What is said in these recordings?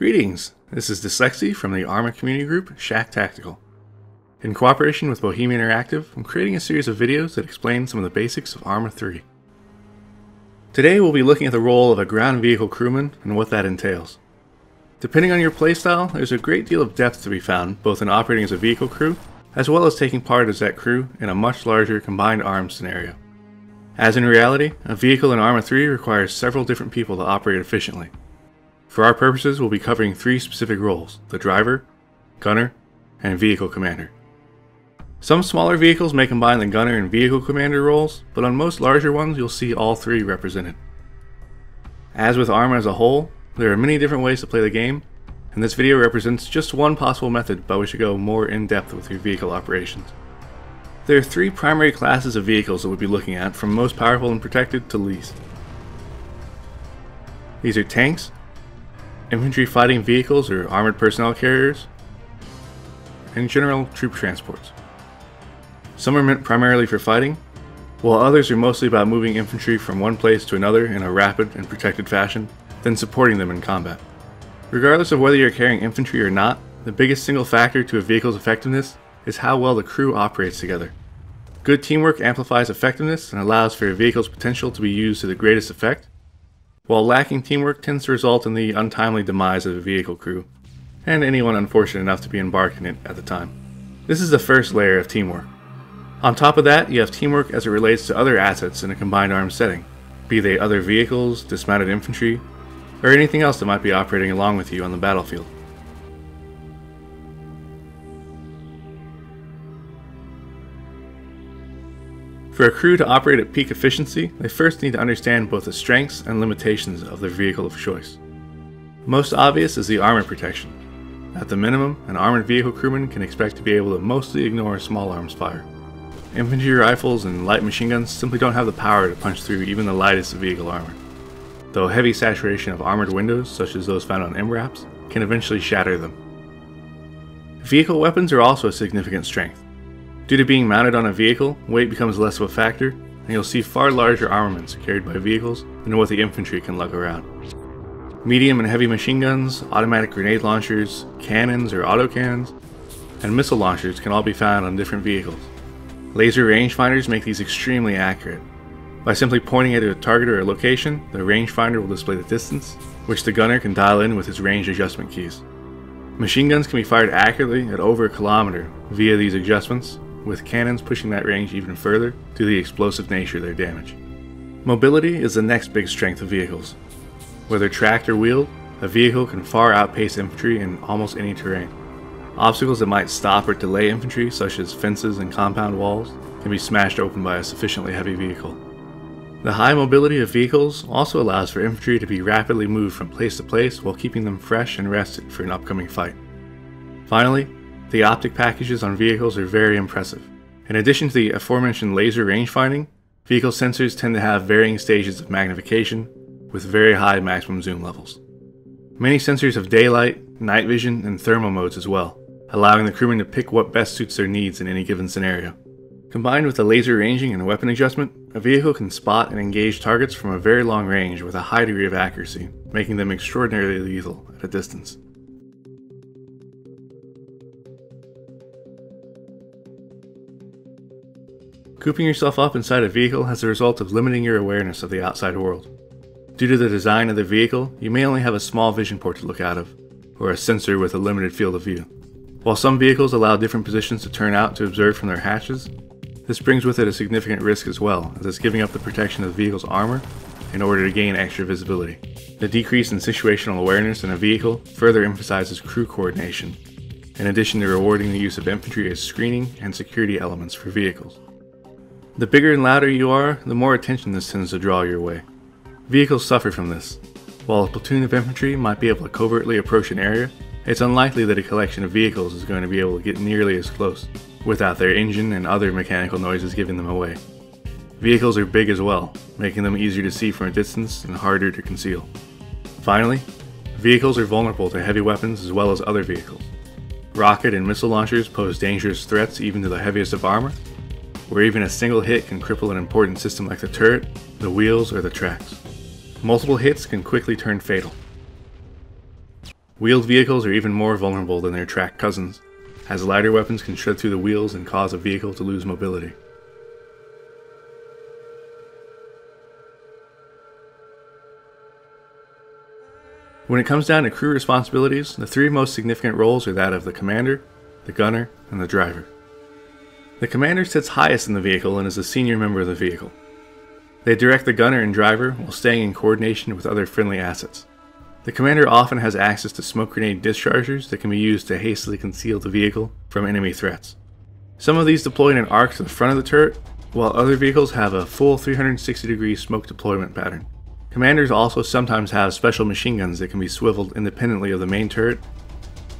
Greetings, this is Dyslexy from the Arma community group Shack Tactical. In cooperation with Bohemia Interactive, I'm creating a series of videos that explain some of the basics of Arma 3. Today we'll be looking at the role of a ground vehicle crewman and what that entails. Depending on your playstyle, there's a great deal of depth to be found, both in operating as a vehicle crew, as well as taking part as that crew in a much larger combined arms scenario. As in reality, a vehicle in Arma 3 requires several different people to operate efficiently. For our purposes, we'll be covering three specific roles: the driver, gunner, and vehicle commander. Some smaller vehicles may combine the gunner and vehicle commander roles, but on most larger ones you'll see all three represented. As with Arma as a whole, there are many different ways to play the game, and this video represents just one possible method by which to go more in depth with your vehicle operations. There are three primary classes of vehicles that we'll be looking at, from most powerful and protected to least. These are tanks, infantry fighting vehicles or armored personnel carriers, and general troop transports. Some are meant primarily for fighting, while others are mostly about moving infantry from one place to another in a rapid and protected fashion, then supporting them in combat. Regardless of whether you're carrying infantry or not, the biggest single factor to a vehicle's effectiveness is how well the crew operates together. Good teamwork amplifies effectiveness and allows for a vehicle's potential to be used to the greatest effect, while lacking teamwork tends to result in the untimely demise of a vehicle crew, and anyone unfortunate enough to be embarked in it at the time. This is the first layer of teamwork. On top of that, you have teamwork as it relates to other assets in a combined arms setting, be they other vehicles, dismounted infantry, or anything else that might be operating along with you on the battlefield. For a crew to operate at peak efficiency, they first need to understand both the strengths and limitations of their vehicle of choice. Most obvious is the armor protection. At the minimum, an armored vehicle crewman can expect to be able to mostly ignore small arms fire. Infantry rifles and light machine guns simply don't have the power to punch through even the lightest vehicle armor, though heavy saturation of armored windows, such as those found on MRAPs, can eventually shatter them. Vehicle weapons are also a significant strength. Due to being mounted on a vehicle, weight becomes less of a factor, and you'll see far larger armaments carried by vehicles than what the infantry can lug around. Medium and heavy machine guns, automatic grenade launchers, cannons or autocannons, and missile launchers can all be found on different vehicles. Laser rangefinders make these extremely accurate. By simply pointing at a target or a location, the rangefinder will display the distance, which the gunner can dial in with his range adjustment keys. Machine guns can be fired accurately at over a kilometer via these adjustments, with cannons pushing that range even further due to the explosive nature of their damage. Mobility is the next big strength of vehicles. Whether tracked or wheeled, a vehicle can far outpace infantry in almost any terrain. Obstacles that might stop or delay infantry, such as fences and compound walls, can be smashed open by a sufficiently heavy vehicle. The high mobility of vehicles also allows for infantry to be rapidly moved from place to place while keeping them fresh and rested for an upcoming fight. Finally, the optic packages on vehicles are very impressive. In addition to the aforementioned laser rangefinding, vehicle sensors tend to have varying stages of magnification with very high maximum zoom levels. Many sensors have daylight, night vision, and thermal modes as well, allowing the crewman to pick what best suits their needs in any given scenario. Combined with the laser ranging and weapon adjustment, a vehicle can spot and engage targets from a very long range with a high degree of accuracy, making them extraordinarily lethal at a distance. Cooping yourself up inside a vehicle has the result of limiting your awareness of the outside world. Due to the design of the vehicle, you may only have a small vision port to look out of, or a sensor with a limited field of view. While some vehicles allow different positions to turn out to observe from their hatches, this brings with it a significant risk as well, as it's giving up the protection of the vehicle's armor in order to gain extra visibility. The decrease in situational awareness in a vehicle further emphasizes crew coordination, in addition to rewarding the use of infantry as screening and security elements for vehicles. The bigger and louder you are, the more attention this tends to draw your way. Vehicles suffer from this. While a platoon of infantry might be able to covertly approach an area, it's unlikely that a collection of vehicles is going to be able to get nearly as close, without their engine and other mechanical noises giving them away. Vehicles are big as well, making them easier to see from a distance and harder to conceal. Finally, vehicles are vulnerable to heavy weapons as well as other vehicles. Rocket and missile launchers pose dangerous threats even to the heaviest of armor, where even a single hit can cripple an important system like the turret, the wheels, or the tracks. Multiple hits can quickly turn fatal. Wheeled vehicles are even more vulnerable than their tracked cousins, as lighter weapons can shred through the wheels and cause a vehicle to lose mobility. When it comes down to crew responsibilities, the three most significant roles are that of the commander, the gunner, and the driver. The commander sits highest in the vehicle and is a senior member of the vehicle. They direct the gunner and driver while staying in coordination with other friendly assets. The commander often has access to smoke grenade dischargers that can be used to hastily conceal the vehicle from enemy threats. Some of these deploy in an arc to the front of the turret, while other vehicles have a full 360-degree smoke deployment pattern. Commanders also sometimes have special machine guns that can be swiveled independently of the main turret,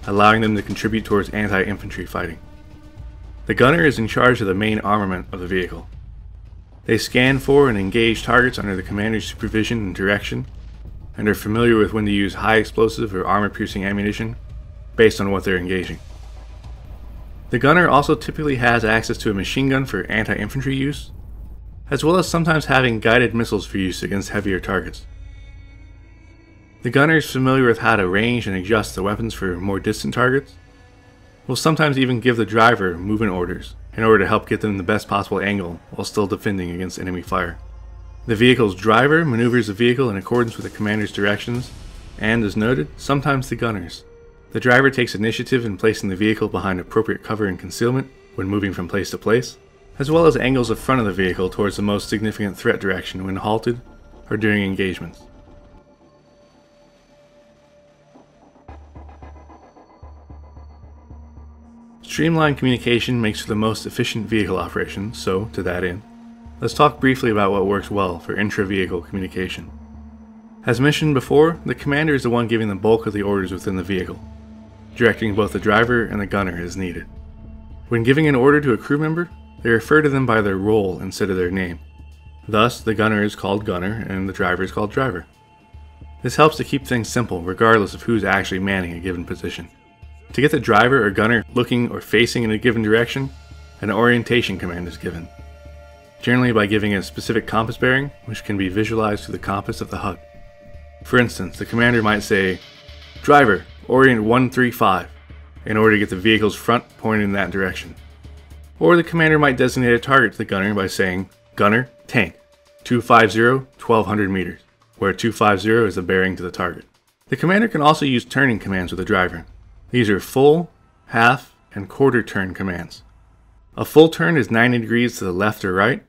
allowing them to contribute towards anti-infantry fighting. The gunner is in charge of the main armament of the vehicle. They scan for and engage targets under the commander's supervision and direction, and are familiar with when to use high explosive or armor-piercing ammunition based on what they're engaging. The gunner also typically has access to a machine gun for anti-infantry use, as well as sometimes having guided missiles for use against heavier targets. The gunner is familiar with how to range and adjust the weapons for more distant targets, will sometimes even give the driver movement orders in order to help get them the best possible angle while still defending against enemy fire. The vehicle's driver maneuvers the vehicle in accordance with the commander's directions, and as noted, sometimes the gunner's. The driver takes initiative in placing the vehicle behind appropriate cover and concealment when moving from place to place, as well as angles the front of the vehicle towards the most significant threat direction when halted or during engagements. Streamlined communication makes for the most efficient vehicle operation, so to that end, let's talk briefly about what works well for intra-vehicle communication. As mentioned before, the commander is the one giving the bulk of the orders within the vehicle, directing both the driver and the gunner as needed. When giving an order to a crew member, they refer to them by their role instead of their name. Thus, the gunner is called gunner and the driver is called driver. This helps to keep things simple regardless of who's actually manning a given position. To get the driver or gunner looking or facing in a given direction, an orientation command is given, generally by giving a specific compass bearing, which can be visualized through the compass of the HUD. For instance, the commander might say, "Driver, orient 135," in order to get the vehicle's front pointed in that direction. Or the commander might designate a target to the gunner by saying, "Gunner, tank, 250, 1200 meters," where 250 is the bearing to the target. The commander can also use turning commands with the driver. These are full, half, and quarter turn commands. A full turn is 90 degrees to the left or right,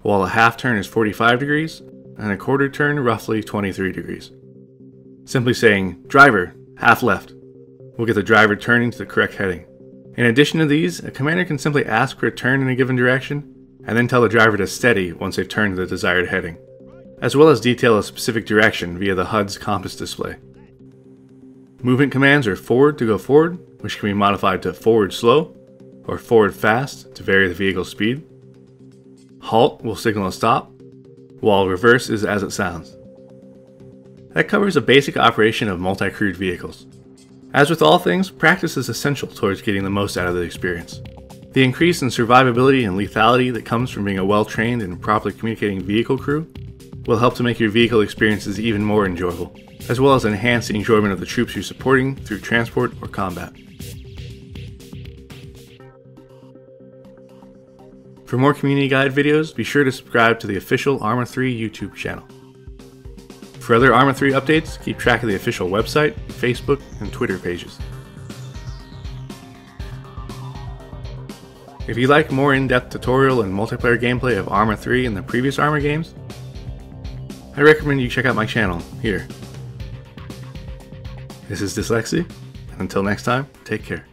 while a half turn is 45 degrees, and a quarter turn roughly 23 degrees. Simply saying, "Driver, half left," will get the driver turning to the correct heading. In addition to these, a commander can simply ask for a turn in a given direction, and then tell the driver to steady once they've turned to the desired heading, as well as detail a specific direction via the HUD's compass display. Movement commands are forward to go forward, which can be modified to forward slow, or forward fast to vary the vehicle's speed. Halt will signal a stop, while reverse is as it sounds. That covers a basic operation of multi-crewed vehicles. As with all things, practice is essential towards getting the most out of the experience. The increase in survivability and lethality that comes from being a well-trained and properly communicating vehicle crew will help to make your vehicle experiences even more enjoyable, as well as enhance the enjoyment of the troops you're supporting through transport or combat. For more community guide videos, be sure to subscribe to the official Arma 3 YouTube channel. For other Arma 3 updates, keep track of the official website, Facebook, and Twitter pages. If you'd like more in-depth tutorial and multiplayer gameplay of Arma 3 and the previous Arma games, I recommend you check out my channel here. This is Dyslexy, and until next time, take care.